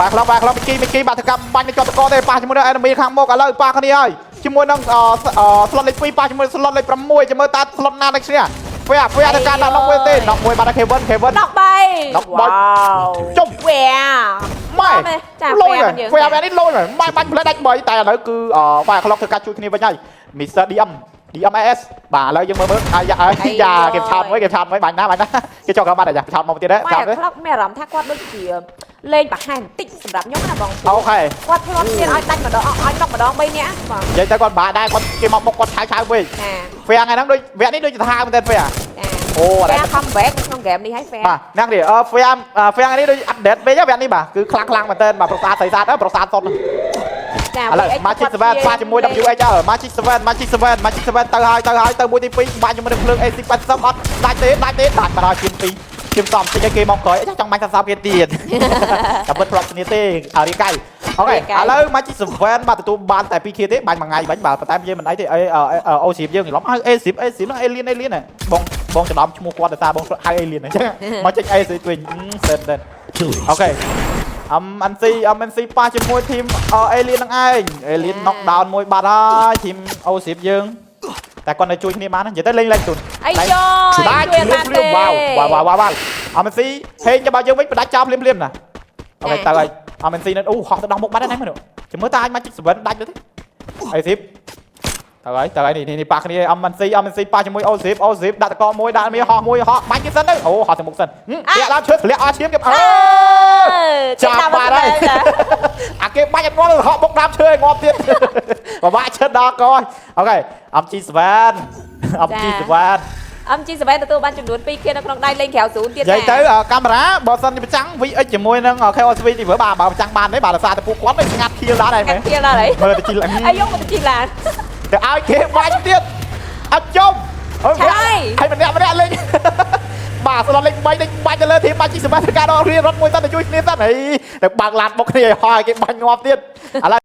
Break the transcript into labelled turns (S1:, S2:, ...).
S1: ក្លមីគីបាត់ទៅកម្មបាញ់ជាប់តកទេប៉ះជាមួយនឹង enemy ខាងមុខឥឡូវប៉ះគ្នាហើយជាមួយនឹងslot លេខ2ប៉ះជាមួយ slot លេខ6ចាំមើលតើ slot ណានេះគ្នាហ្វែទៅការដាក់1ទេ1បាត់ Kevin 13វ៉ាវជុំហ្វែម៉ែចាហ្វែយើងហ្វែនេះលុយម៉ែបាញ់ផ្លែដាច់3តែឥឡូវគឺបែរក្លុកធ្វើការជួយគ្នាវិញហើយ Mr DMAS បាទឥឡូវយើងមើលយ៉ាគេឆោតមួយបាញ់ណាគេចុះក៏បាត់ហើយឆោតមកទៀតដែរចាំទេក្លុកមានអារម្មណ៍ថាគាត់ដូចជាលេងបង្ហាញបន្តិចសម្រាប់ខ្ញុំណាបងអូខេគាត់ធ្លាប់ទៀតឲ្យដាច់ម្ដងឲ្យដកម្ដង3នាក់បងនិយាយទៅគាត់បាក់ដែរគាត់គេមកបុកគាត់ឆៅពេកហ្វែថ្ងៃហ្នឹងដូចវគ្គនេះដូចថាមែនទេហ្វែអូអត់ comeback ក្នុងហ្គេមនេះហើយហ្វែបាទណាស់នេះហ្វែថ្ងៃនេះដូចអាប់ដេតពេកវគ្គនេះបាទគឺខ្លាំងមែនតើបាទប្រសាទស្រីសាទប្រសាទសុតចាឥឡូវ Magic 7ប៉ះជាមួយ WHR Magic 7ទៅហើយទៅមួយទី2បាញ់ជាមួយនឹងភ្លើង AC 80អត់ដាច់ទេដាច់មកដល់ជាង2ជាងសំតិចឲ្យគេមកក្រោយចង់បាញ់30គេទៀតតែពិតប្រកគ្នាទេអារីកៃអូខេឥឡូវ Magic 7បាទទទួលបានតែ 2k ទេបាញ់មួយថ្ងៃបាញ់បាទតែយើងមិនអីទេOCF យើងច្រឡំហៅ AC នោះ Alien ហ្នឹងបងច្រឡំឈ្មោះគាត់ដោយសារបងហៅ Alien អញ្ចឹងមកចេញ AC វិញសិនអូខេMNC ប៉ះជាមួយធីម Alien ហ្នឹងឯង Alien knock down មួយបាត់ហើយធីម OCF យើងតែគាត់នៅជួយគ្នាបាននិយាយទៅលេងទូនអីយោជួយបានទេវ៉ាវ MNC ហេងចាំបើយើងវិញបដាច់ចោលភ្លាមណាអូខេទៅហើយ MNC នេះអូហោះទៅដល់មុខបាត់ហើយមើលចាំមើលតើអាចមក7ដាច់ទៅទេអីស៊ីបទៅហើយនេះប៉ះគ្នា MNC ប៉ះជាមួយ OCF ដាក់តកមួយដាក់មានហោះមួយហោះបាញ់គេសិនទៅអូហោះទៅមុខសិនលាក់ឡើងឈើធ្លាក់អស់ឈាមគេចាប់បាត់ហើយអាគេបាញ់អត់ងាប់ហោះបុកដើមឈើឲ្យងាប់ទៀតបបាក់ឈិតដល់កអូខេ MG7 ទទួលបានចំនួន 2k នៅក្នុងដៃលេងក្រៅ0ទៀតណានិយាយទៅកាមេរ៉ាបើសិនជាប្រចាំង VX ជាមួយនឹង KOSV ទីវើបាទបើប្រចាំងបានទេបាទដោយសារតែពួកគាត់ស្ងាត់ខៀលដល់ហើយមែនមើលទៅជីឡើងអាយយកមកទៅជីឡើងទៅឲ្យគេបាញ់ទៀតអត់ចុំហើយម្នាក់លេងបាទស្លុតលេខ3លេងបាញ់ទៅលើធីមបាញ់ជីសបាធ្វើការដល់រៀនរត់មួយសិនទៅជួយគ្នាសិនហើយទៅបើកឡានបុកគ្នាឲ្យហោះឲ្យគេបាញ់ងាប់ទៀតឥឡូវ